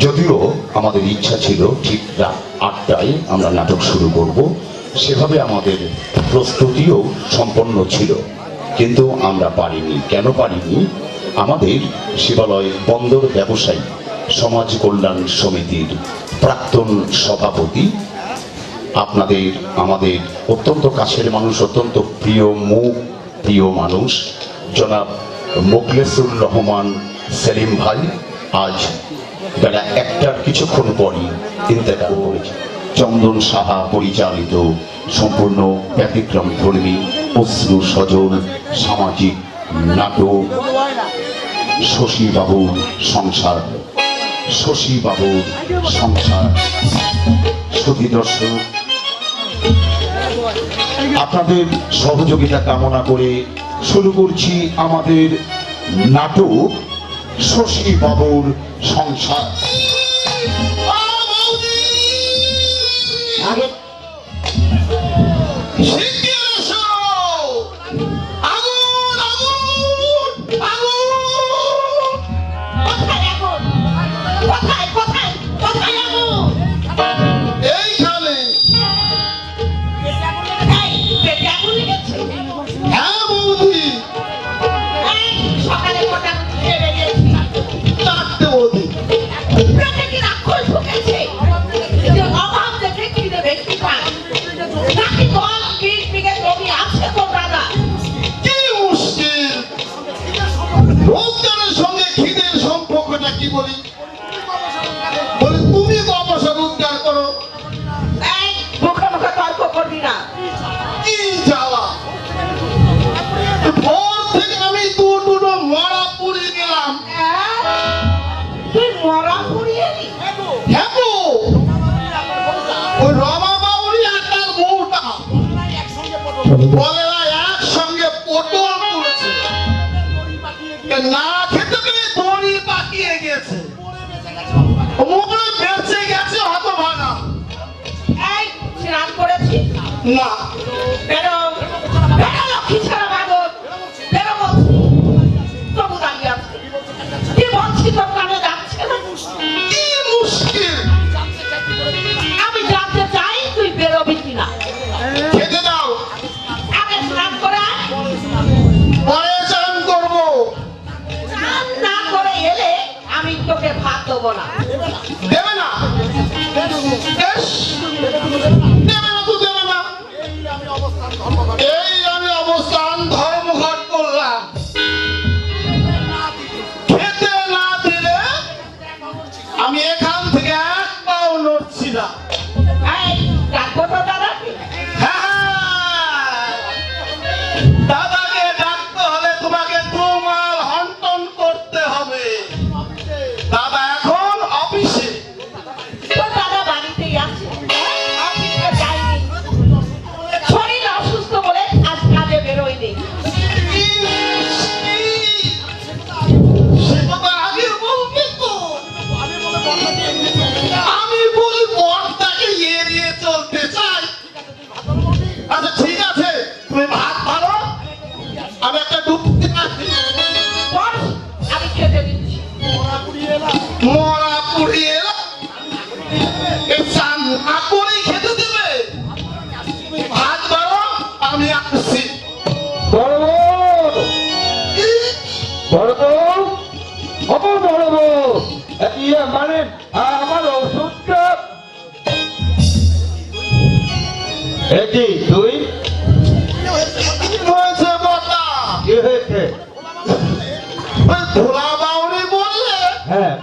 যদিও আমাদের ইচ্ছা ছিল ঠিক রাত 8টায় আমরা নাটক শুরু করব, সেভাবে আমাদের প্রস্তুতিও সম্পন্ন ছিল, কিন্তু আমরা পারিনি। কেন পারিনি? আমাদের শিবালয় বন্দর ব্যবসায়ী সমাজ কল্যাণ সমিতির প্রাক্তন সভাপতি, আপনাদের আমাদের অত্যন্ত কাছের মানুষ, অত্যন্ত প্রিয় মুখ, প্রিয় মানুষ জনাব মোখলেসুর রহমান সেলিম ভাই আজ বেলা 1টার কিছুক্ষণ পরই ইন্তেকাল করেছে। চন্দন সাহা পরিচালিত সম্পূর্ণ ব্যতিক্রম ধর্মী অশ্রু সজল সামাজিক নাটক শশীবাবুর সংসার, শশীবাবুর সংসার। সুধী দর্শক, আপনাদের সহযোগিতা কামনা করে শুরু করছি আমাদের নাটক শশীবাবুর সংসার। একসঙ্গে পটল তুলেছে, না খেতে পেরে দড়ি পাকিয়ে গেছে, মুখে বেঁচে গেছে হতভাগা। এই স্নান করেছি না বেরো বেরো লক্ষ্মী ছাড়া বাদর বেরো বলছি, তবু দাঁড়িয়ে আছে। কি বলছি তোর কানে যাচ্ছে না? কি মুশকিল, আমি জানতে চাই তুই বেরোবি কিনা। খেতে দাও, আগে স্নান করে আয়। পরে চান করবো। স্নান না করে এলে আমি তোকে ভাত দেবো না। দেবে না? বেশ, দেবে না তো দেবে না। এই আমি অবস্থান ধর্মঘট করলাম। খেতে না দিলে আমি এখান থেকে এক পাও নড়ছি না। এই ডাকবো তো দাদাকে? হ্যাঁ, দাদাকে ডাকতে হলে তোমাকে 2 মাইল হন্টন করতে হবে। দাদা এখন অফিসে। তোর দাদা বাড়িতেই আছে, অফিসে যায়নি, শরীর অসুস্থ বলে আজ কাজে বেরোয়নি। সে কথা আগে বলবে তো। আমি বলি বরটাকে এড়িয়ে চলতে চাই। আচ্ছা ঠিক আছে, তুমি ভাত ভালো, আমি একটা ডুবতে আসি। বস, আমি খেতে দিচ্ছি। মরা পুড়িয়ে এলো, এই চান না করেই খেতে দেবে? ভাত ভালো, আমি আসছি। মানে আমার ওষুধটা এটি তুই হয়েছে বটা, কি হয়েছে? ওই ভোলা বাউরি বললে হ্যাঁ,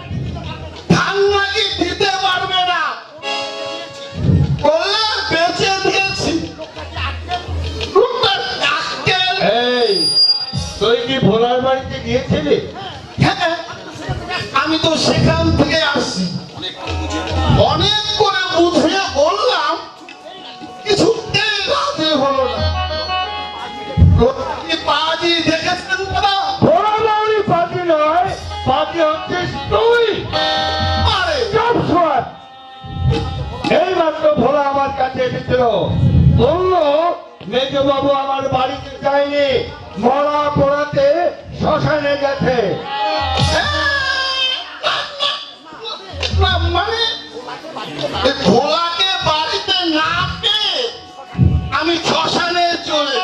ধান নাকি দিতে পারবে না, বললে বেঁচে দিয়েছি। লোকটা আক্কেল। এই তুই কি ভোলার বাড়িতে গিয়েছিলি? হ্যাঁ, আমি তো সেখান থেকে আসছি। অনেক করে বুঝিয়ে বললাম, কিছুতেই রাজি হলো না। লোকটি পাজি দেখেছেন দাদা? ভোলা বাড়ি পাতি নয়, পাতি হচ্ছিস তুই। আরে সব সময় এই মাত্র ভোলা আমার কাছে এসেছিল, বললো মেজবাবু আমার বাড়িতে যায়নি, মরা পোড়াতে শ্মশানে গেছে। এই ভোলাকে বাড়িতে না পেয়ে আমি শ্মশানে চলে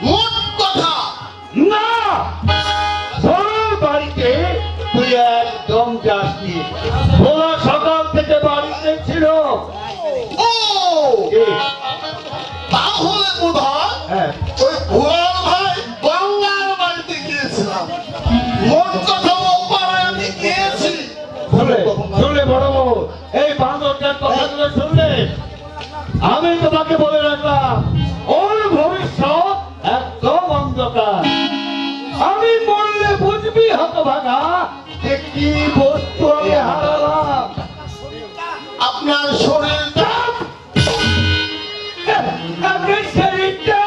মোট কথা না, ভোলার বাড়িতে তুই একদম যাসনি। ভোলা সকাল থেকে বাড়িতে ছিল। ও এই, তাহলে বোধ হয় হ্যাঁ, ওই ভোলার ভাই গঙ্গার বাড়িতে গিয়েছিলাম। মোট কথা ওপারে আমি গিয়েছি। শুনলে বড় বউ, এই বাঁদরটার কথাগুলো শুনলে আমি তোমাকে বলে রাখলাম, ওর ভবিষ্যৎ একদম অন্ধকার। আমি বললে বুঝবি হতভাগা যে কি বস্তু আমি হারালাম। আপনার শরীরটা আপনার শরীরটা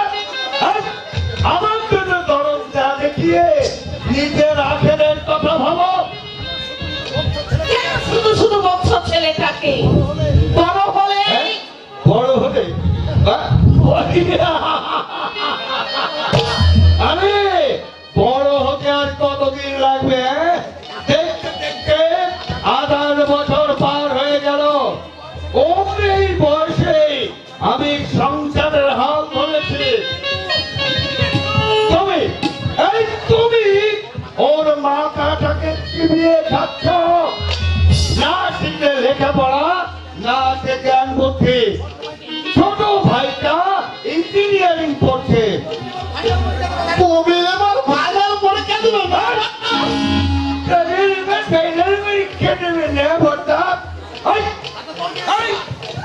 আমার জন্য দরদ না দেখিয়ে নিজের আখেরের কথা ভাবো। কেন শুধু শুধু বলছ ছেলেটাকে? বড় হলে বড় হলে আরে বড় হতে আর কতদিন লাগবে? দেখতে দেখতে 18 বছর পার হয়ে গেল। ওর এই বয়সে আমি সংসারের হাল ধরেছি। তুমি ওর মাথাটাকে চিবিয়ে খাচ্ছ। না শিখলে লেখাপড়া, না আছে জ্ঞান বুদ্ধি। ছোট ভাইটা ইঞ্জিনিয়ারিং পড়ছে। কবি এবার ভাইরাল পরীক্ষা দিবেন না?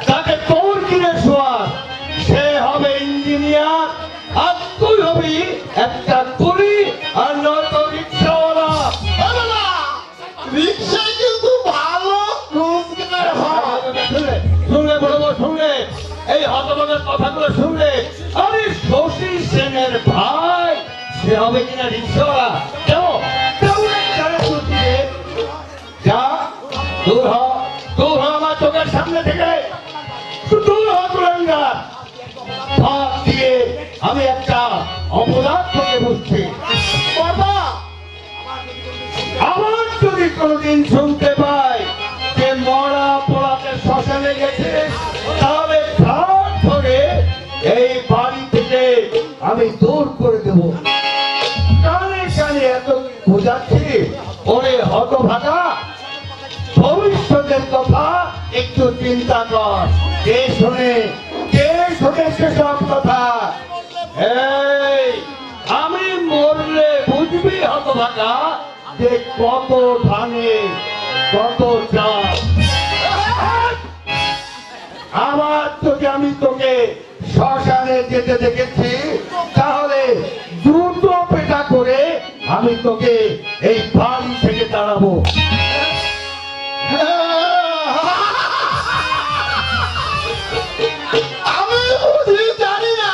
তাকে তোর কিনে শোয়া, সে হবে ইঞ্জিনিয়ার আর তুই হবি একটা কুলি আর নয়তো রিক্সাওয়ালা। না, রিক্সায় কিন্তু ভালো রোজগার হয়। শুনলে বড় বউ, শুনলে এই হতভাগের কথাগুলো শুনলে, আরে শশী সেনের ভাই সে হবে কিনা রিক্সাওয়ালা। কেমন যা, দূর হ, দূর হ আমার চোখের সামনে থেকে, দূর হ তুরঙ্গা। ভাত দিয়ে আমি একটা অপদার্থকে বুঝছি। বাবা, আমার যদি কোনোদিন শুনতে পাই যে মরা পোড়াতে শ্মশানে গেছে, তাহলে ঘাট ধরে এই বাড়ি থেকে আমি দূর করে দেব। কানে কানে এত বোঝাচ্ছি, ওরে হতভাগা, ভবিষ্যতের কথা একটু চিন্তা কর। কে শোনে সেসব কথা? এই আমি মরলে বুঝবি হতভাগা যে কত ধানে কত চাল। আমার যদি আমি তোকে শ্মশানে যেতে দেখেছি, তাহলে দুটো পেটা করে আমি তোকে এই বাড়ি থেকে তাড়াবো। আমি বুঝি জানি না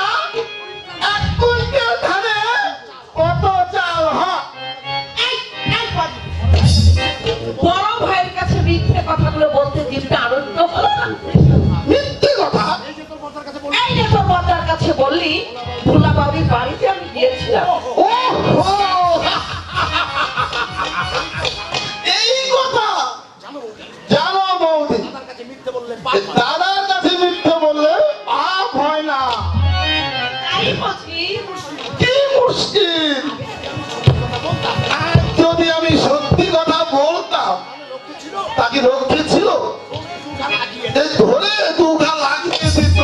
এক কুইন্টাল ধানে কত চাল হয়। বড় ভাইয়ের কাছে মিথ্যে কথাগুলো বলতে জিভটা আনন্দ হলো না? মিথ্যে কথা? এই যে তোর বড়দার কাছে বললি ভোলা বাবুর বাড়িতে আমি গিয়েছিলাম। ওহো, এই কথা জানো বৌদি, দাদার কাছে মিথ্যে বললে পাপ হয় না। তাই বলছি, কি মুশকিল! আর যদি আমি সত্যি কথা বলতাম, তাকে রক্ষে ছিল এই ধরে দুঘা লাগিয়ে দিত।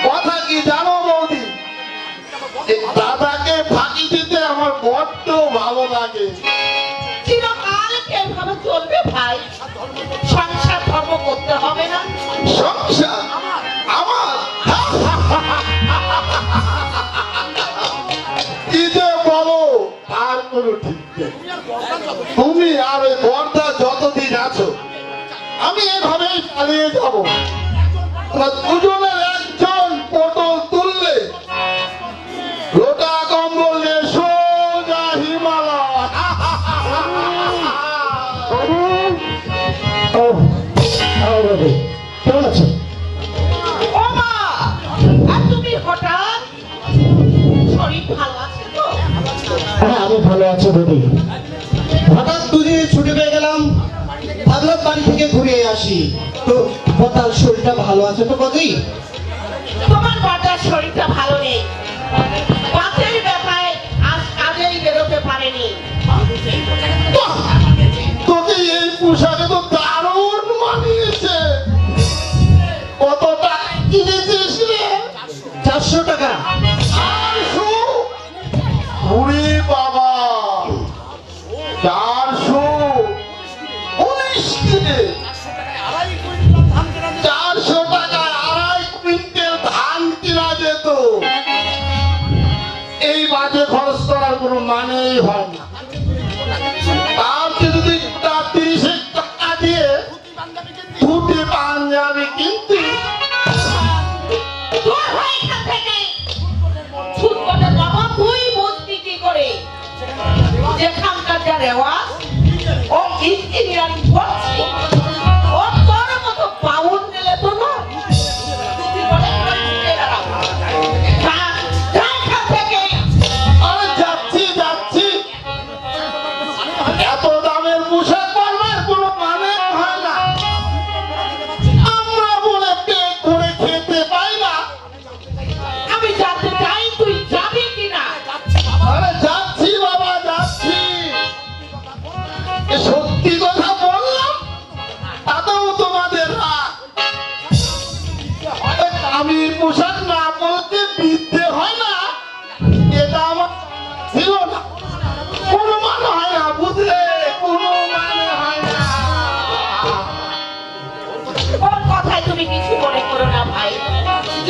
কথা কি জানো বৌদি, এই দাদাকে ফাঁকি দিতে আমার বড্ড ভালো লাগে। চিরকাল এভাবে চলবে ভাই? সংসার ধর্ম করতে হবে না? সংসার আমার কি যে বলো আর কোনো ঠিক নেই। তুমি আর ওই বর্দা যতদিন আছো, আমি এভাবেই চালিয়ে যাব। দুজনের একজন পটল তুললে লোটা কম্বল নিয়ে সোজা হিমালয়। কেমন আছো? ও মা, আর তুমি হঠাৎ? শরীর ভালো আছে তো? হ্যাঁ আমি ভালো আছি দিদি। হঠাৎ দুদিন ছুটি পেয়ে গেলাম, ভাগলার বাড়ি থেকে ঘুরে আসি। তো তার শরীরটা ভালো আছে তো বদি? তোমার বাটার শরীরটা ভালো নেই, পাতের ব্যাপারে আজ কাজেই বেরোতে পারেনি। বাহ! তোকে এই পোশাকে তো দারুণ মানিয়েছে। কত টাকা কিনেছিস রে? 400 টাকা। চারশো? ওরে বাবা, 400 19 কিনে 400 টাকায় 2.5 কুইন্টাল ধান কিনা যেত। এই বাজে খরচ করার কোনো মানেই হয় না। তার চেয়ে যদি 30 টাকা দিয়ে দুটি পাঞ্জাবি কিনতে। দূর হয়ে এখান থেকে। ছুট করে বাবা, তুই বুঝবি কি করে? যেখানকার যা রেওয়াজ, ও ইঞ্জিনিয়ারিং করছে, ও তোর মতো পাউন্ড নিলে তো নয়। তুই বলে করে ঢুকে দাঁড়াও। যা, যা এখান থেকে। আরে যাচ্ছি যাচ্ছি, এত দামের পোশাক পরবার কোনো মানে হয় না। আমরা বলে পেট ভরে খেতে পাই না। আমি জানতে চাই তুই যাবি কিনা। আরে যাচ্ছি বাবা, যাচ্ছি। এ সত্যি কথা বললাম, তাতেও তোমাদের রাগ। আমি পোশাক না পরতে বিদ্যে হয় না, এটা আমার ছিল না। কোনো মানে হয় না, বুঝলে? কোনো মানে হয় না। ওর কথায় তুমি কিছু মনে করো না ভাই।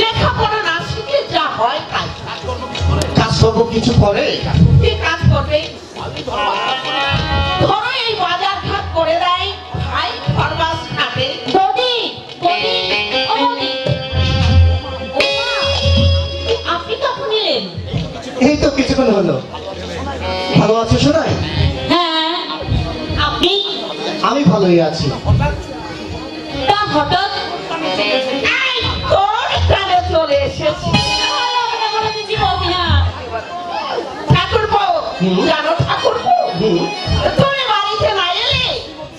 লেখাপড়া না শিখে যা হয় তাই। কাজ করবো কিছু করে? কি কাজ করবে? ধরো এই বাজার ঘাট করে দেয়, ভাই খরবাস খাবে। বৌদি, বৌদি, ও বৌদি। ওমা, আপনি কখন এলেন? এই তো কিছুক্ষণ হলো। ভালো আছো শোনাই? হ্যাঁ, আপনি? আমি ভালোই আছি। তা হঠাৎ? এই, তোর কানে চলে এসেছি। ভালো করে বলে দিচ্ছি বৌদি, হ্যাঁ। ঠাকুরপো, জানো ঠাকুরপো, তুমি বাড়িতে না এলে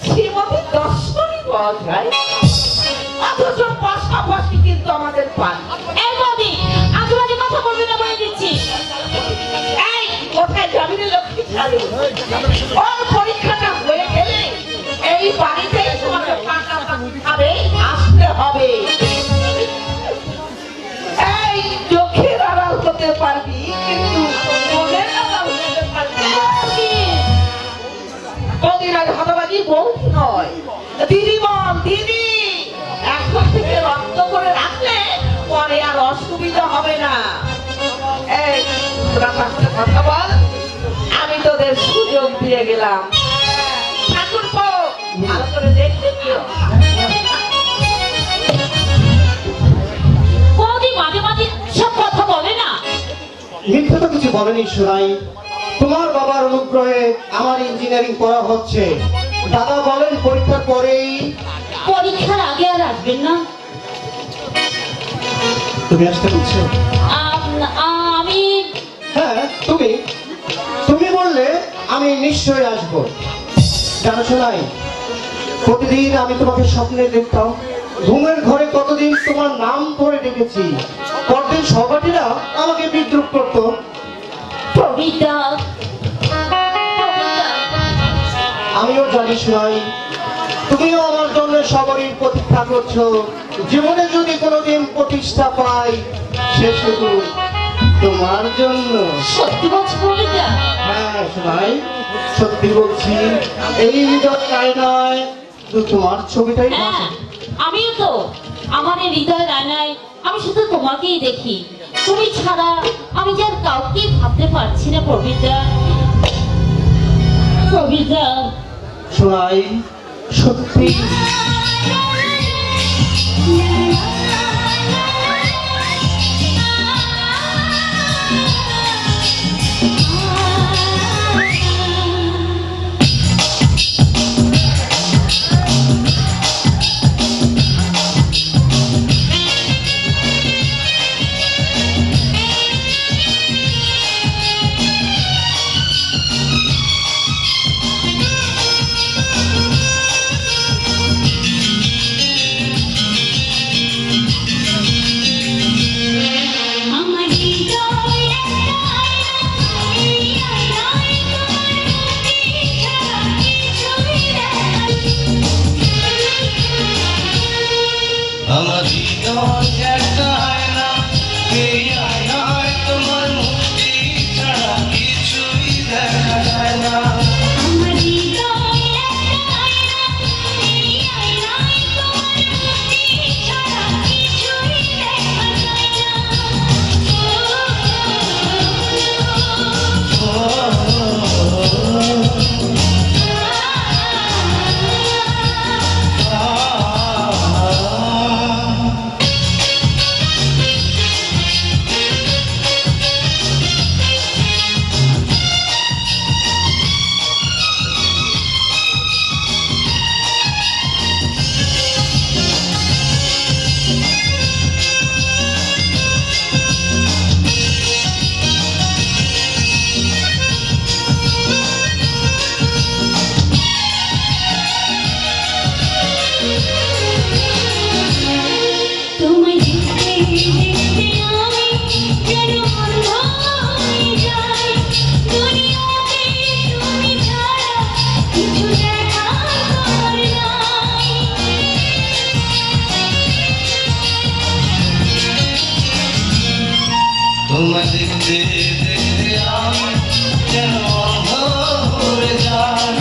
শ্রীমতীর দর্শনই পাওয়া যায়। অথচ পাশাপাশি কিন্তু আমাদের পান। এই বৌদি, আজেবাজে কথা বলবি না বলে দিচ্ছি। এই, কোথায় যাবি রে লক্ষ্মী ছাড়ি? ওর পরীক্ষাটা হয়ে গেলে এই বাড়িতেই তোমাকে পাকা খাবে আসতে হবে। এই চোখের আড়াল হতে পারবি, কিন্তু মনের আড়াল হতে পারবি না। কদিন আগে হতবাজি বউ নয়, দিদি বল, দিদি। এখন থেকে রক্ত করে রাখলে পরে আর অসুবিধা হবে না। এই, তোরা পাশে কথা বল, আমি তোদের সুযোগ দিয়ে গেলাম। ঠাকুরপো, ভালো করে দেখতে দিও। বৌদি মাঝে মাঝে সব কথা বলে না। মিথ্যে তো কিছু বলেনি শোনাই। তোমার বাবার অনুগ্রহে আমার ইঞ্জিনিয়ারিং পড়া হচ্ছে। দাদা বলেন পরীক্ষার পরেই। পরীক্ষার আগে আর আসবেন না? তুমি আসতে বলছো? আমি হ্যাঁ, তুমি তুমি বললে আমি নিশ্চয়ই আসবো। জানো শোনাই, প্রতিদিন আমি তোমাকে স্বপ্নে দেখতাম। ঘুমের ঘরে কতদিন তোমার নাম ধরে ডেকেছি। পরদিন সহপাঠীরা আমাকে বিদ্রুপ করতো। প্রবিতা, আমিও জানি শোনাই, তুমিও আমার জন্য সবারই প্রতীক্ষা করছো। জীবনে যদি কোনোদিন প্রতিষ্ঠা পাই, সে শুধু তোমার জন্য। সত্যি বলছি প্রবিতা? হ্যাঁ শোনাই, সত্যি বলছি। এই হৃদয় আয়নায় শুধু তোমার ছবিটাই হ্যাঁ, ভাসে। আমিও তো। আমার এই হৃদয়ের আয়নায় আমি শুধু তোমাকেই দেখি। তুমি ছাড়া আমি যে আর কাউকে ভাবতে পারছি না প্রবিতা। প্রবিতা, শোনাই, সত্যি। তোমায় দেখতে দেখতে আমি যেন অন্ধ হয়ে যাই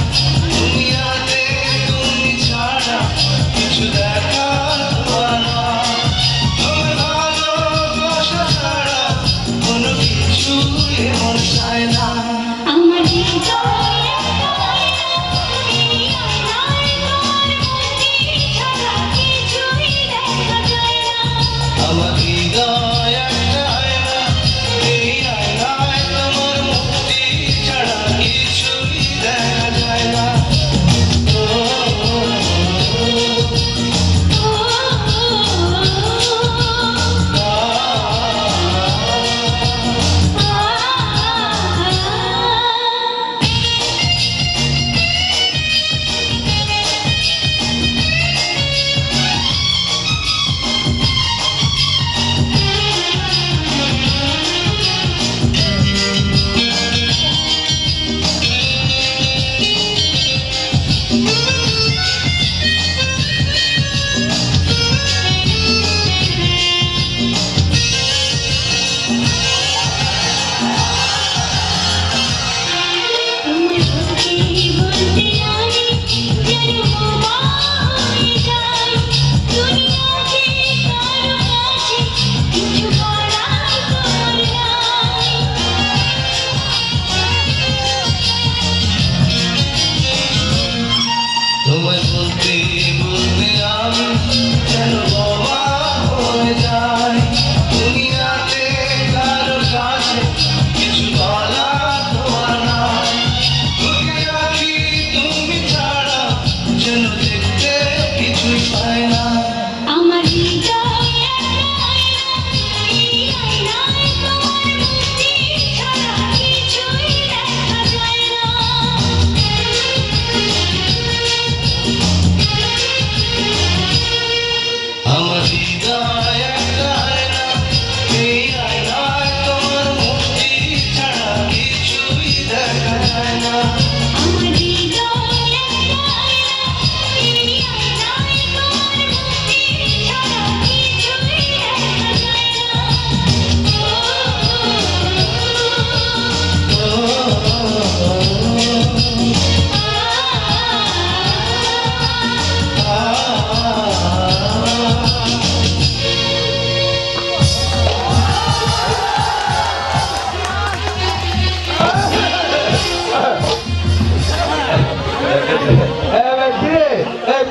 দুনিয়াতে তুমি ছাড়া কিছু দেখার তোমার না তোমার ভালোবাসা ছাড়া কোনো কিছুই মন চায় না আমার হৃদয়ে এই আয়নায় তোমার মুক্তি ছাড়া কিছুই দেখা যায় না আমার হৃদয় একটা আয়না এই আয়নায় তোমার মুক্তি ছাড়া কিছুই দেখা যায় না ও, তোমার বুকে বলতে আমি যেন বোমা হয়ে যাই দুনিয়াতে কারো কাছে কিছু করার তোমার নাই তোমায় বলতে বলতে আমি যেন বাবা হয়ে যাই দুনিয়াতে কারো কাছে কিছু বলার তোমার নাই বুকে রাখি তুমি ছাড়া যেন দেখতে কিছুই পাই না আমার হৃদয়ে এই আয়নায় তোমার মুক্তি ছাড়া কিছুই দেখা যায় না আমার হৃদয় একটা আয়না এই আয়নায় তোমার মুক্তি ছাড়া কিছুই দেখা যায় না আমার হৃদয়ে এই আয়নায় তোমার মুক্তি ছাড়া কিছুই দেখা যায় না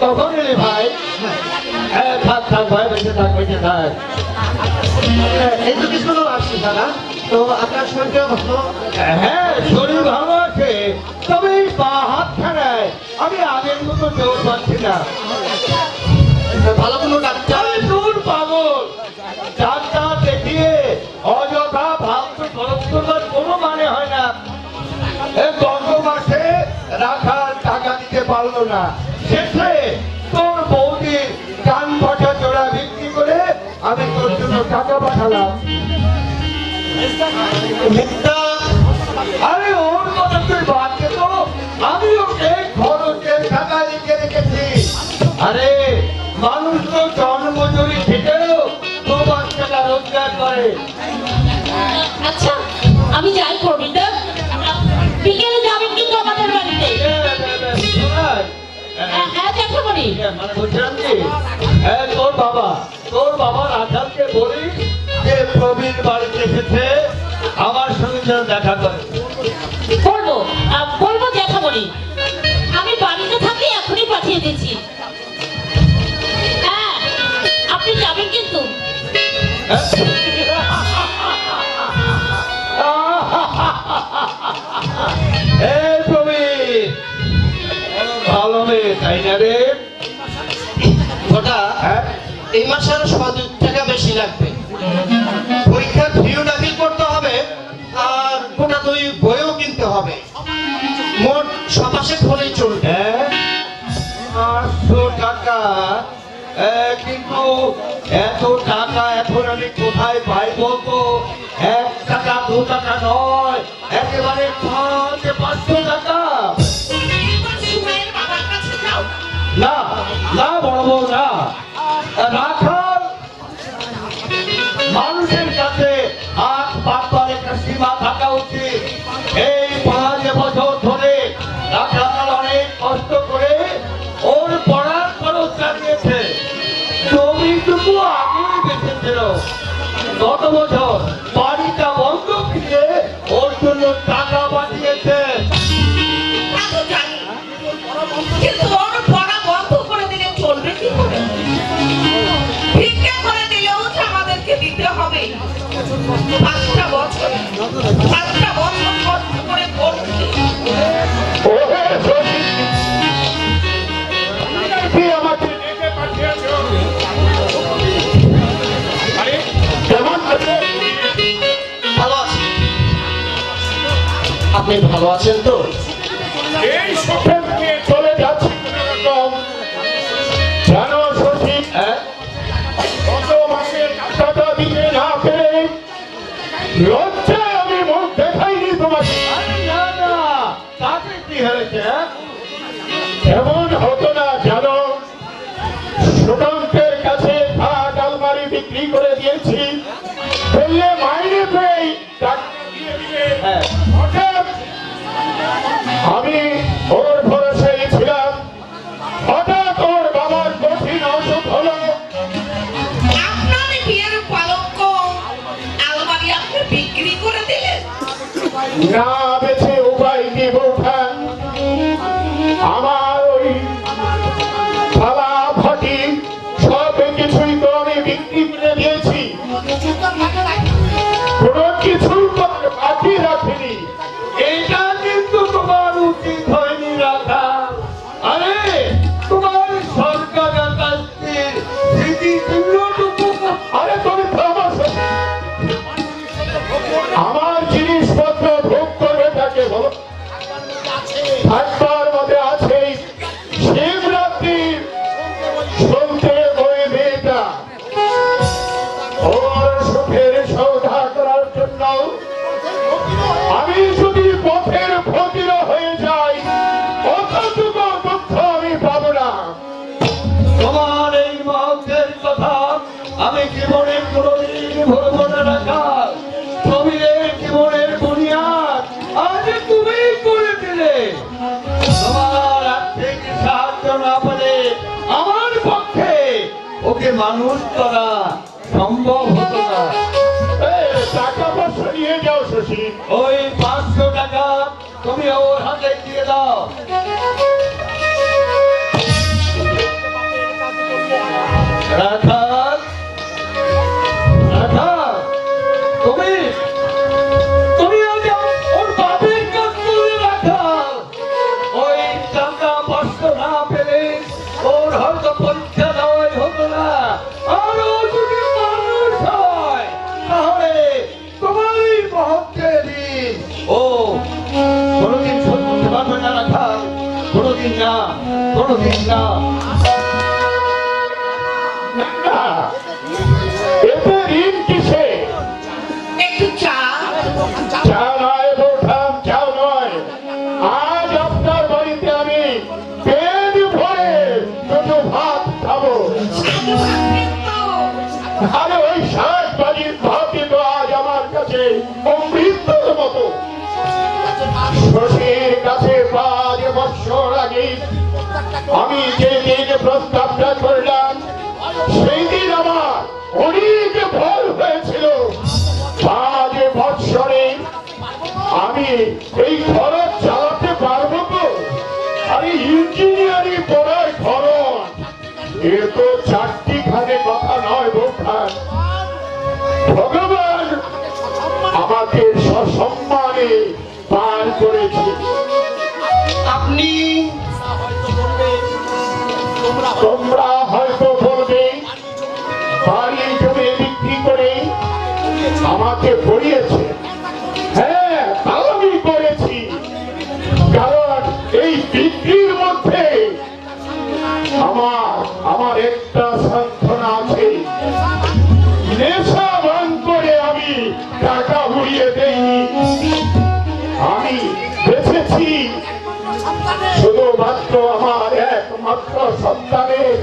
কখন এলি ভাই থাক থাক ভাই বেঁচে থাক বেঁচে থাক এই তো কিছু আসছি দাদা তো আপনার শরীরটা ভালো হ্যাঁ শরীর ভালো আছে তবে এই পা হাত ছাড়ায় আমি আগের মতো জোর পাচ্ছি না ভালো কোনো ডাক্তার আরে দূর পাগল ডাক্তার দেখিয়ে অযথা ভাবতে খরচ করবার কোনো মানে হয় না গত মাসে রাখার টাকা দিতে পারলো না শেষে তোর বৌদির কান ফাটা জোড়া বিক্রি করে আমি তোর জন্য টাকা পাঠালাম মিথ্যা আরে ওর কথা তুই বাদ দে তো আমি ওকে খরচের টাকা লিখে রেখেছি আরে মানুষ তো জন্মজুরি থেকেও তো বাচ্চাটা রোজগার করে আচ্ছা আমি যাই প্রবীণদা বিকেলে যাবেন কিন্তু আমাদের বাড়িতে হ্যাঁ দেখা করি মানে বলছিলাম কি তোর বাবা রাখালকে বলি যে প্রবীণ বাড়িতে এসেছে আমার সঙ্গে যেন দেখা করে বলবো বলবো দেখা করি আমি বাড়িতে থাকলে এখনই পাঠিয়ে দিচ্ছি হ্যাঁ আপনি যাবেন কিন্তু এই প্রবীণ ভালো মেয়ে তাই না রে ওটা হ্যাঁ এই মাসে আরো 100 টাকা বেশি লাগবে পরীক্ষার ফিও দাখিল করতে হবে আর গোটা 2 বইও কিনতে হবে মোট 6 মাসে খরচ চলবে হ্যাঁ 500 টাকা কিন্তু এত টাকা এখন আমি কোথায় পাই বলতো 1 টাকা 2 টাকা নয় একেবারে 500 টাকা সুমের বাবার কাছে যাও না না বড় বউ না রাখাল মানুষের কাছে হাত পাত আপনি ভালো আছেন তো? এই সুখের নিয়ে চলে যাচ্ছি কোনোরকম। জানো শশী, গত মাসের টাকাটা দিতে না পেরে লজ্জায় আমি মুখ দেখাইনি তোমাকে। না না, তাতে কি হয়েছে? এমন হতো না জানো, সুকান্তের কাছে খাট আলমারি বিক্রি করে দিয়েছি, বললে মাইনে পেয়ে টাকা দিয়ে দিবে। হঠাৎ আমি ওর ভরসায় ছিলাম, হঠাৎ ওর বাবার কঠিন অসুখ হলো। আপনার বিয়ের পালঙ্ক আলমারি আপনি বিক্রি করে দিলেন? না বেছে উপায় কি বৌঠান, আমার ওই থালা ভাটি সব কিছুই তো আমি বিক্রি করে দিয়েছি, কোনো কিছু বাকি রাখিনি। এইটা কিন্তু তোমার উচিত হয়নি রাখা। আরে তোমার সরকারের কাছে স্মৃতিচিহ্নটুকু, আরে তুমি থামাস। আমার জিনিসপত্র ভোগ করবে তাকে বলো। থাকবার মধ্যে আছে শিবরাত্রির শুনতে ওই মেয়েটা ওর সুখের সৌধা করার জন্য আমি যদি পথের ফকির হয়ে যাই, অতটুকু দুঃখ আমি পাবো না। তোমার এই মহত্বের কথা আমি জীবনে কোনোদিন ভুলব না রাখা। কবিরের জীবনের বুনিয়াদ আজ তুমি করে দিলে। তোমার আর্থিক সাহায্য না পেলে আমার পক্ষে ওকে মানুষ করা সম্ভব হতো না। টাকা পয়সা নিয়ে যাও শশী, ওই 500 টাকা তুমি ওর হাতে দিয়ে দাও। রাখা রাখা, তুমি তুমি আগে ওর বাপের কাছ থেকে রাখা। ওই টাকা 500 না পেলে ওর হয়তো পরীক্ষা দেওয়াই হতো না। আর ও যদি মানুষ হয় তাহলে তোমার এই মহত্বের দিন ও কোনোদিন শোধ করতে পারবে না রাখা, কোনোদিন না, কোনোদিন না। না, এতে ঋণ কিসে? একটু চা। চা নয় বৌঠান, চা নয়। আজ আপনার বাড়িতে আমি পেট ভরে দুটো ভাত খাবো। শাক ভাতের তো আরে ওই শাক বাড়ির ভাতই তো আজ আমার কাছে অমৃতের মতো। শশীর কাছে 5 বছর আগে আমি যে দিন প্রস্তাবটা করলাম, সেই দিন আমার অনেক ভুল হয়েছিল। 5 বছরে আমি এই খরচ চালাতে পারবো তো? আরে ইঞ্জিনিয়ারিং পড়ার খরচ এ তো 4টি খানে কথা নয় বৌঠান। ভগবান আমাকে সসম্মানে পার করেছে। আপনি তোমরা হয়তো বলবে বাড়ি জমি বিক্রি করে আমাকে পড়িয়েছে। হ্যাঁ, তাও আমি করেছি, কারণ এই বিক্রির মধ্যে আমার একটা সান্ত্বনা আছে। নেশা ভাঙ করে আমি টাকা উড়িয়ে দেইনি। আমি বেঁচেছি শুধুমাত্র আমার একমাত্র সন্তানের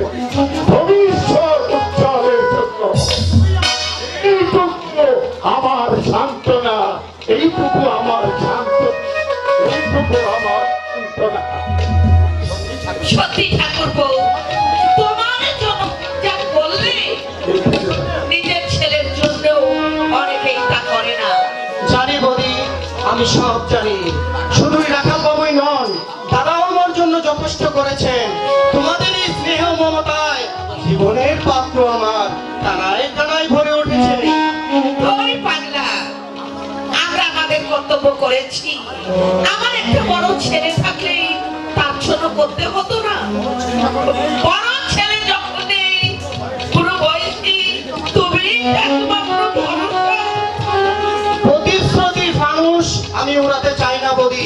ভবিষ্যৎ উজ্জ্বলের জন্য। এইটুকু আমার সান্ত্বনা, এইটুকু আমার এইটুকু আমার সান্ত্বনা। সত্যি ঠাকুরপো, তোমার জন্য যা বললে নিজের ছেলের জন্য অনেকেই তা করে না। জানি বলি, আমি সব জানি। শুধুই রাখাল বাবুই নন, দাদাও আমার জন্য যথেষ্ট করেছেন। তোমাদের এই স্নেহ মমতায় জীবনের পাত্র আমার কানায় কানায় ভরে উঠেছে। ওই পাগলা, আমরা আমাদের কর্তব্য করেছি। আমার একটা বড় ছেলে থাকলে তার জন্য করতে হতো না? বড় ছেলে যখন নেই, পুরো বয়সী তুমি একমাত্র ভরসা। প্রতিশ্রুতি ফানুষ আমি উড়াতে চাই না বলি।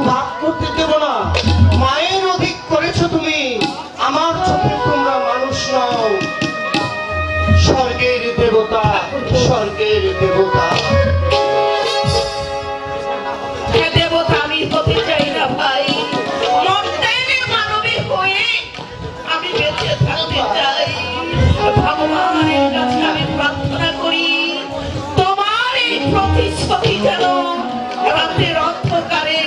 ভাগ করতে দেব না। মায়ের অধিক করেছো তুমি, আমার চোখে তোমরা মানুষ নও। স্বর্গের দেবতা, স্বর্গের দেবতা। এ দেবতা আমি হতে চাই না ভাই, মরতে মানবী হয়ে আমি বেঁচে থাকতে চাই। ভগবানের কাছে আমি প্রার্থনা করি তোমার এই প্রতিশ্রুতি যেন রাতের অন্ধকারে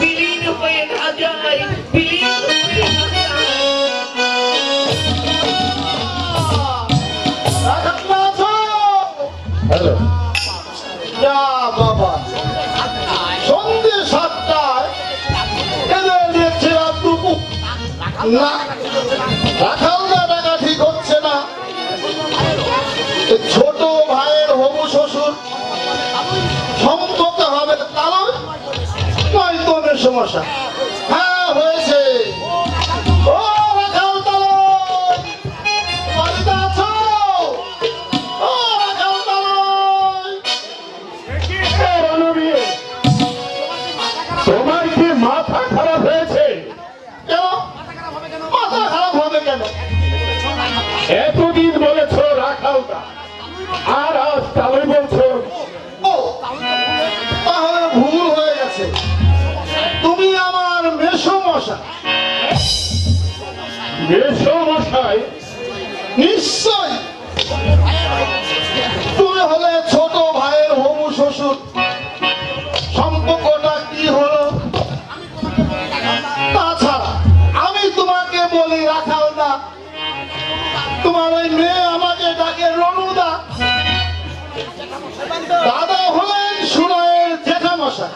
বিলীন হয়ে না যায়, বিলীন হয়ে না যায়। হ্যালো যা বাবা, সন্ধ্যে 7টায় এদের দেখছিলাম দুপুর না, রাখালদা টাকা ঠিক হচ্ছে না। এই ছোট ভাইয়ের হবু শ্বশুর সম্পর্কে হবে কারণ নয়তো সমস্যা। হ্যাঁ হয়েছে। ও রাখাল তালয়, বাড়িতে আছো? ও রাখাল তালয়, তোমার কি মাথা খারাপ হয়েছে? কেন মাথা খারাপ হবে কেন? এতদিন বলেছো রাখালদা, আর আজ তাহলে বলছো ও তাহলে ভুল হয়ে গেছে। তুমি আমার মেসমশাই। মেসমশাই? নিশ্চয়। তুমি হলে ছোট ভাইয়ের হবু শ্বশুর। সম্পর্কটা কি হলো? তাছাড়া আমি তোমাকে বলি রাখালদা, তোমার ওই মেয়ে আমাকে ডাকে রনুদা। দাদা হলেন সুনয়ের জেঠামশাই,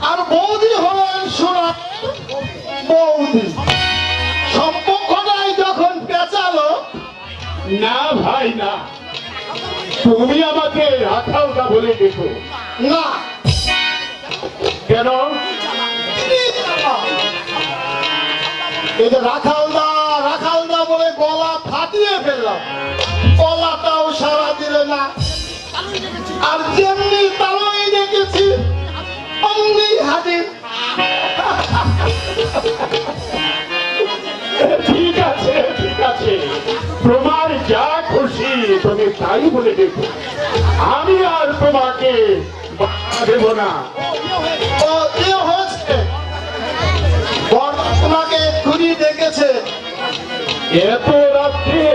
আর বৌদি হলেন সুনয়ের বৌদি। সম্পর্কটাই যখন পেঁচালো, না ভাই না, তুমি আমাকে রাখালদা বলে দেখো। না কেন? এই যে রাখালদা রাখালদা বলে গলা ফাটিয়ে ফেললাম, গলাটাও সারা দিলে না। আর যেমনি তালই দেখেছি অমনি হাজির। ঠিক আছে ঠিক আছে, তোমার যা খুশি তুমি তাই বলে দেখো, আমি আর তোমাকে বাধা দেব না। ও কি হয়েছে? বর তোমাকে এক্ষুনি ডেকেছে। এত রাত্রে?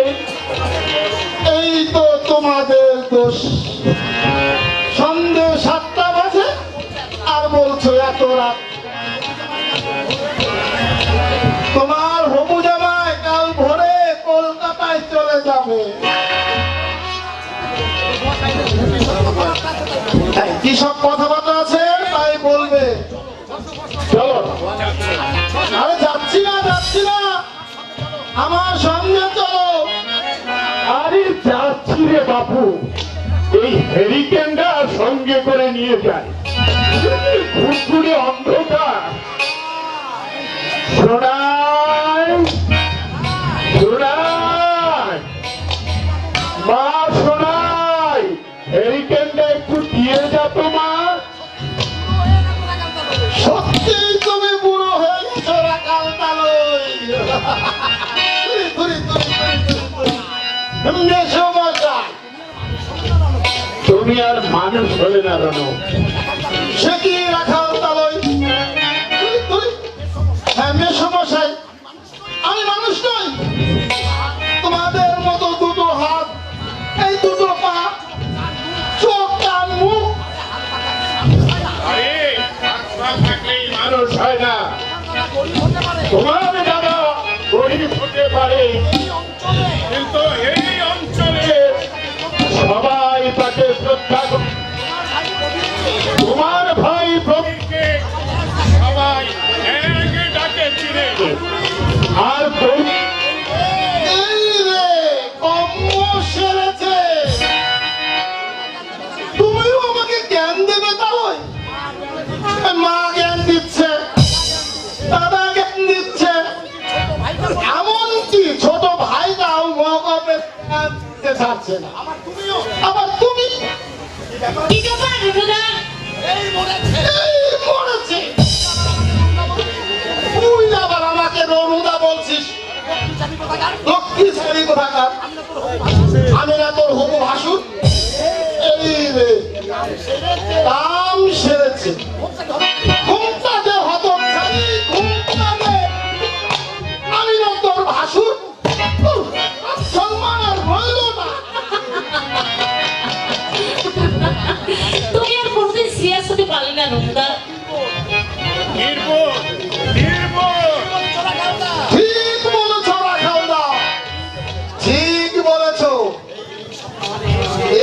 এই তো তোমাদের দোষ। সন্ধ্যে 7টা বাজে আর বলছো এত রাত। তোমার হবু জামাই কাল ভোরে কলকাতায় চলে যাবে। কি সব কথাবার্তা আছে তাই বলবে। চলো। আরে যাচ্ছি না যাচ্ছি না, আমার সঙ্গে চলো। আরে যাচ্ছি রে বাপু, এই হেরিকেনটা সঙ্গে করে নিয়ে যায়। ঘুরঘুরে অন্ধকার। শোনাই শোনাই মা, শোনাই, হেরিকেনটা একটু দিয়ে যা তোমার। সত্যি তুমি বুড়ো হয়ে গেছো রাখাল তালই। মেসমশাই, তুমি আর মানুষ হলে না রনো। সে কি রাখাল তালই? হ্যাঁ মেসমশাই, আমি মানুষ নই। তোমাদের মতো দুটো হাত, এই দুটো পা, চোখ কান মুখ। আরে হাত থাকলেই মানুষ হয় না। তোমার দাদা গরিব হতে পারে, কিন্তু এই অঞ্চলে সবাই তাকে শ্রদ্ধা করে। তোমার ভাই প্রবীরকে সবাই এক ডাকে চিনে, আর তুমি এই রে কম্ম সেরেছে। তুমিও আমাকে জ্ঞান দেবে তাই? মা জ্ঞান দিচ্ছে, দাদা জ্ঞান দিচ্ছে, এমনকি ছোট ভাইটাও মগবে ছাড়ছে না। আবার তুমি কি ব্যাপার রঘুদা? এই মরেছে। কোথাকার, আমি না তোর হবু ভাসুর। এই রে কাম সেরেছে, ঘুমটা দে হতচ্ছাড়ি, ঘুমটা দে। আমি না তোর ভাসুর, সম্মান আর রইল না। তুমি আর কোনোদিন সিরিয়াস হতে পারলে না রুমদা। ঠিক বলেছ রাখালদা, ঠিক বলেছ।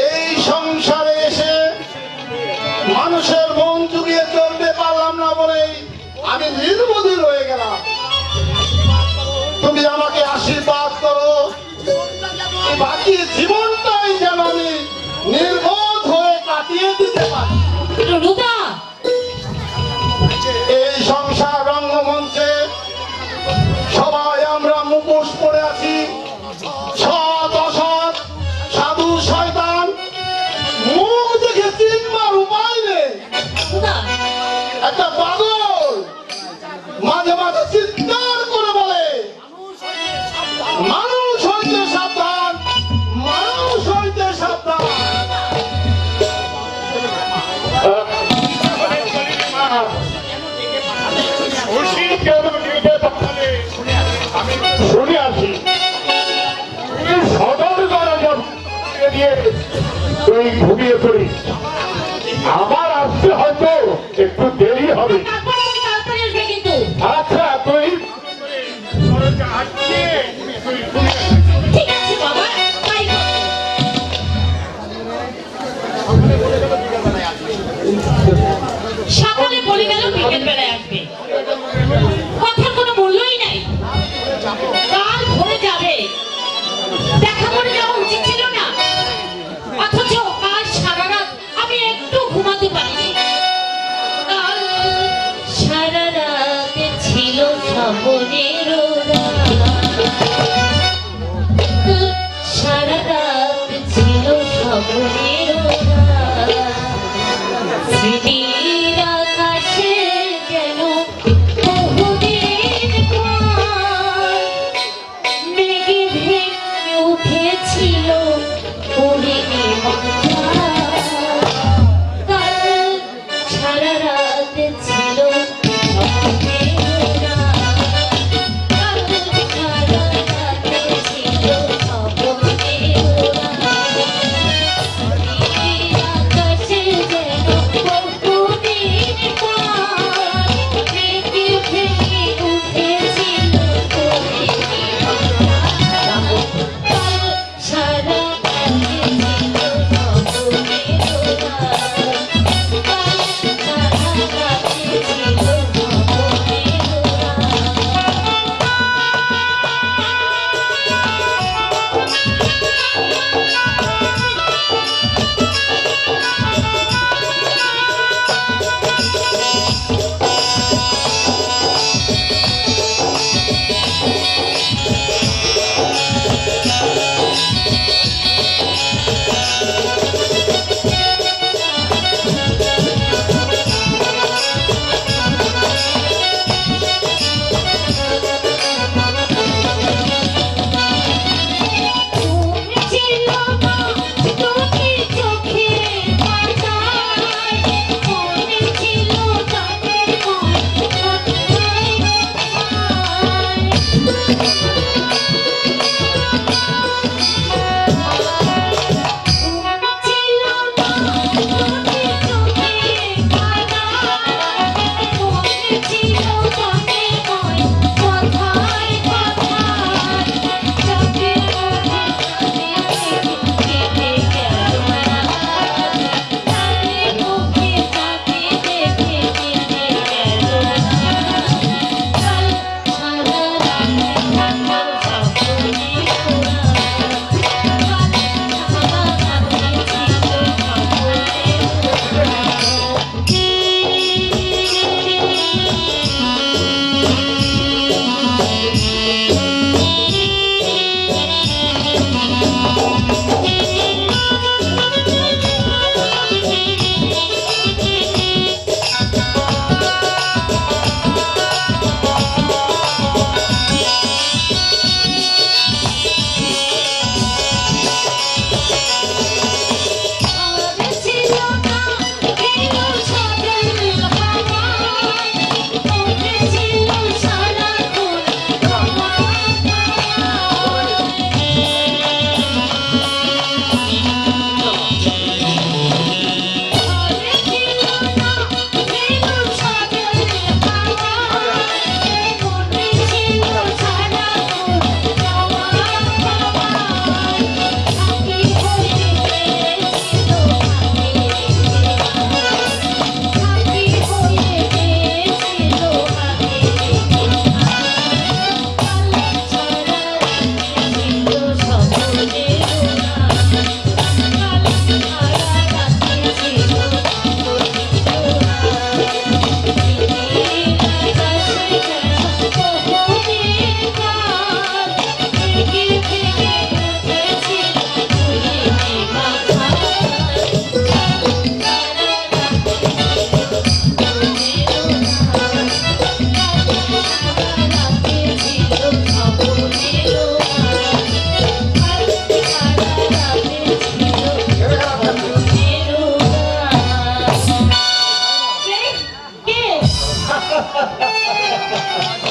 এই সংসারে এসে মানুষের মন জুগিয়ে চলতে পারলাম না বলেই আমি নির্বোধী রয়ে গেলাম। তুমি আমাকে আশীর্বাদ করো, বাকি জীবনটাই যেন আমি নির্বোধ হয়ে কাটিয়ে দিতে পারি। রুমদা, এই সংসার রঙ্গমঞ্চে সবাই আমরা মুখোশ পরে আছি, সৎ অসৎ, সাধু শয়তান, মুখ দেখে চিনবার উপায় নেই। রুমদা, একটা পাগল মাঝে মাঝে চিৎকার করে বলে, মানুষ হইতে সাবধান, মানুষ হইতে সাবধান। শুনে আসি সদর দরজা দিয়ে তুই ঘুমিয়ে পড়িস, আমার আসতে হয়তো একটু দেরি হবে। তারপরে তুমি তাড়াতাড়ি আসবে কিন্তু। আচ্ছা তুই ঠিক আছে বাবা, তাই করো। সকালে বলে গেল বিকেল বেলায় আসবে, কথার কোনো মূল্যই নাই। কাল ভোরে যাবে, দেখা করে যাওয়া উচিত ছিল না, অথচ কাল সারা রাত আমি একটু ঘুমাতে পারিনি। কাল সারা রাত ছিল স্বপ্নের সারা রাত ছিল স্বপ্নের স্মৃতির আকাশে যেন বহু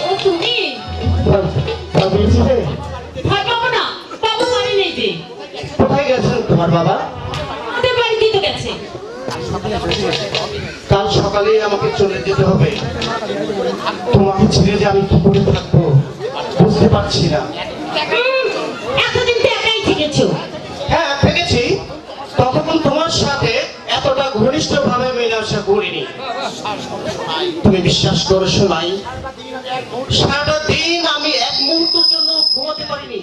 ও তুমি পেয়েছিলে? ভয় পাবো না, বাবু বাড়ি নেই যে, কোথায় গেছেন তোমার বাবা? আমাদের বাড়িতেই তো গেছে। কাল সকালেই আমাকে চলে যেতে হবে। তোমাকে ছেড়ে যে আমি কি করে থাকবো বুঝতে পারছি না। এতদিন তো একাই থেকেছো। হ্যাঁ থেকেছি, তখন তোমার সাথে এতটা ঘনিষ্ঠ ভাবে মেলামেশা করিনি। তুমি বিশ্বাস করো শোনাই, সারাটা দিন আমি এক মুহূর্তের জন্য ঘুমাতে পারিনি।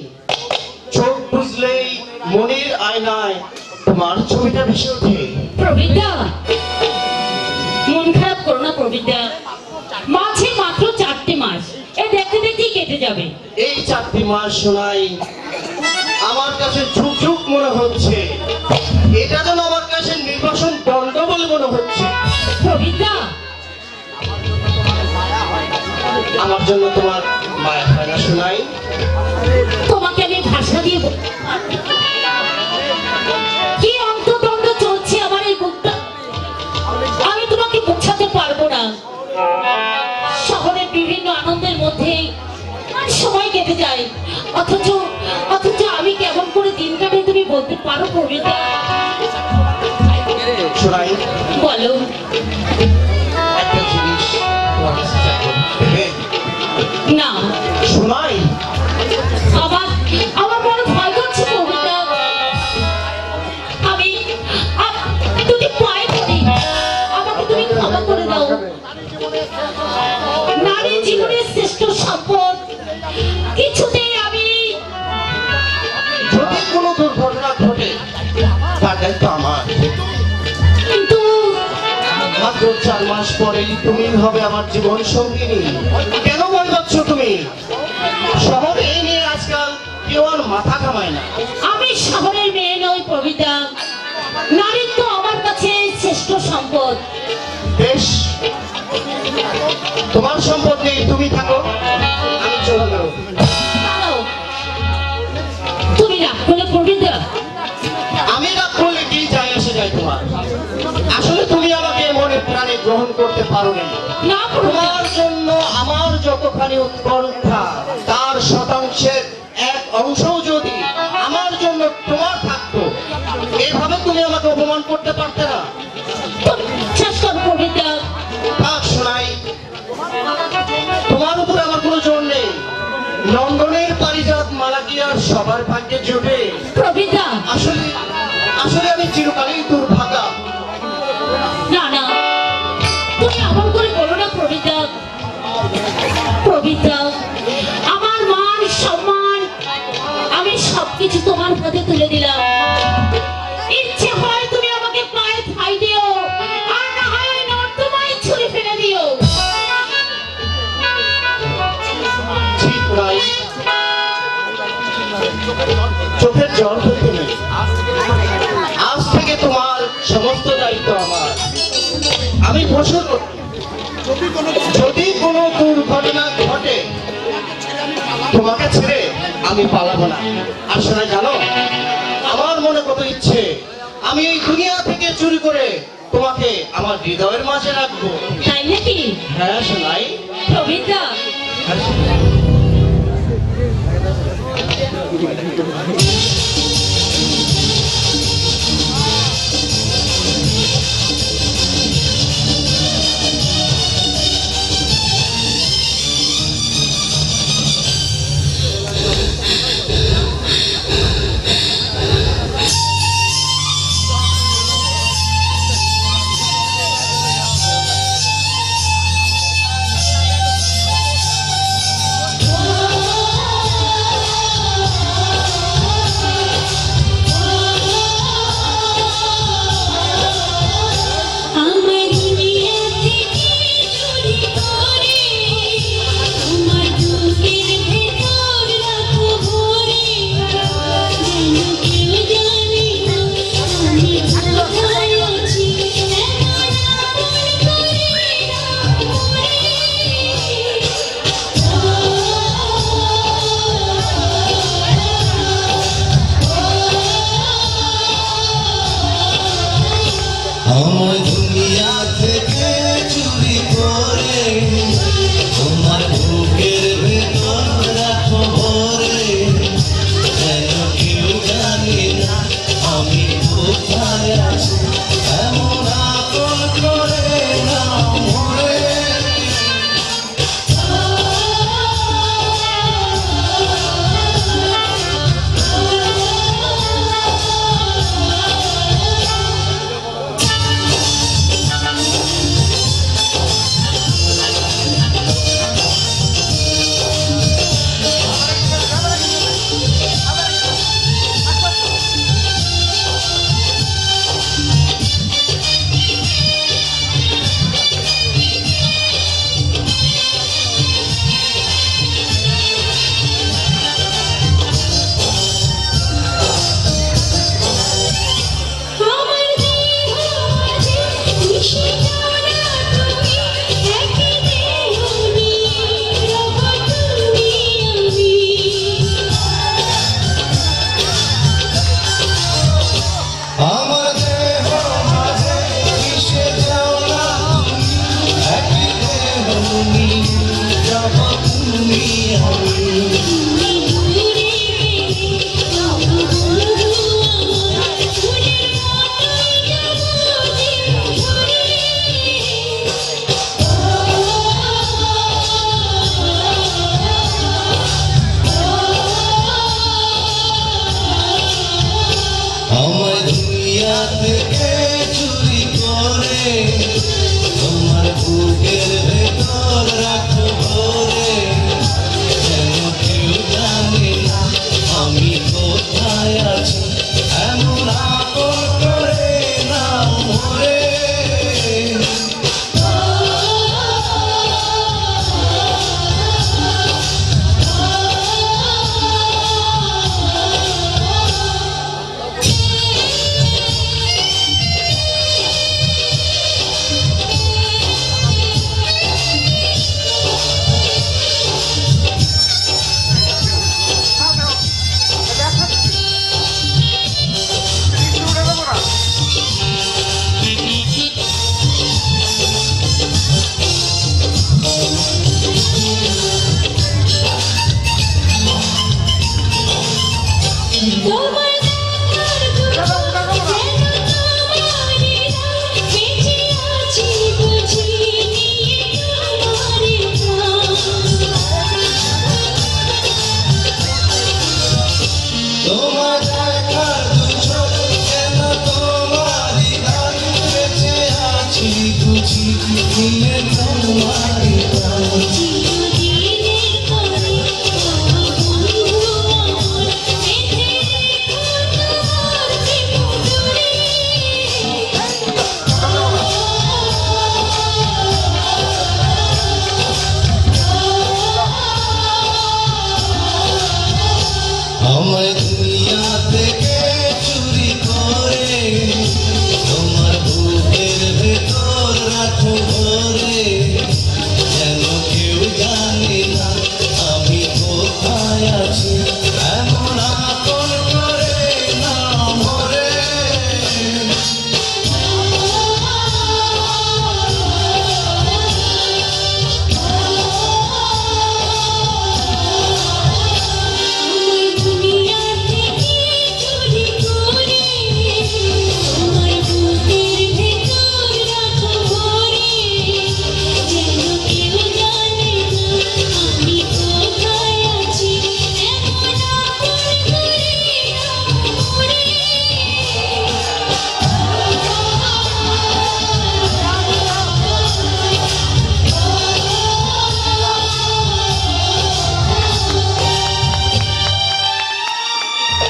চোখ বুঝলেই মনের আয়নায় তোমার ছবিটা ভেসে ওঠে। প্রবিদ্যা, মন খারাপ করো না প্রবিদ্যা, মাঝে মাত্র 4টে মাস, এ দেখতে দেখতেই কেটে যাবে। এই 4টি মাস শোনাই আমার কাছে ঝুক ঝুক মনে হচ্ছে। এটা যেন আমার কাছে নির্বাসন দণ্ড বলে মনে হচ্ছে। প্রবিদ্যা, আমার জন্য তোমার মায়া হয় না শোনাই? তোমাকে আমি ভাষা দিয়ে কি অন্তর্দ্বন্দ্ব চলছে আমার এই বুকটা, আমি তোমাকে বোঝাতে পারবো না। শহরের বিভিন্ন আনন্দের মধ্যে আর সময় কেটে যায়, অথচ অথচ আমি কেমন করে দিন কাটে তুমি বলতে পারো প্রবিদ্যা? শোনাই বলো। একটা জিনিস তোমার কাছে চাইবো। দেবে? না, শোনাই আমার আমার বড় ভয় করছে প্রবিদ্যা। আমি তুমি পায়ে পড়ি, আমাকে তুমি ক্ষমা করে দাও। নারী জীবনের শ্রেষ্ঠ সম্পদ, কিছুতেই আমি যদি কোনো দুর্ঘটনা ঘটে তার দায়িত্ব আমার। কিন্তু মাত্র 4 মাস পরেই তুমি হবে আমার জীবন সঙ্গিনী। কেন ভয় পাচ্ছ তুমি? শহরে এই নিয়ে আজকাল কেউ আর মাথা ঘামায় না। আমি শহরের মেয়ে নই প্রবিদ্যা, নারীত্ব আমার কাছে শ্রেষ্ঠ সম্পদ। বেশ, তোমার সম্পদ নেই, তুমি থাকো, আমি চলে গেল। দাঁড়াও, তুমি রাগ করলে প্রবিদ্যা? আমি রাগ করলে কি যায় আসে যায় তোমার? আসলে তুমি আমাকে মনে প্রাণে গ্রহণ করতে পারো না। না প্রবিদ্যা, তোমার জন্য আমার যতখানি উৎকণ্ঠা তার শতাংশের 1 অংশও যদি আমার জন্য তোমার থাকতো, এভাবে তুমি আমাকে অপমান করতে পারতে না। বিশ্বাস করো প্রবিদ্যা, থাক শোনাই, তোমার উপর আমার কোনো জোর নেই। লন্ডনের পারিজাত মালা কি আর সবার ভাগ্যে জুটে? প্রবিদ্যা, আসলে আসলে আমি চিরকালই দুর্ভাগা। না না, তুমি এমন করে বলো না প্রবিদ্যা। প্রবিদ্যা, আমার মান সম্মান আমি সবকিছু তোমার হাতে তুলে দিলাম। ইচ্ছে হয় তুমি আমাকে পায়ে ঠাই দিও, আর না হয় ওই নর্দমায় ছুঁড়ে ফেলে দিও। ঠিক নাই, চোখের জল ফেলতে নেই। আজ থেকে তোমার সমস্ত দায়িত্ব আমার। আমি ঘোষণা করি, যদি কোনো দুর্ঘটনা ঘটে তোমাকে ছেড়ে আমি পালাবো না। আর শোনা জানো, আমার মনে কত ইচ্ছে, আমি এই দুনিয়া থেকে চুরি করে তোমাকে আমার হৃদয়ের মাঝে রাখবো। তাই নাকি হ্যাঁ শোনাই। প্রবিদ্যা? হ্যাঁ, শোনাই। ও হলো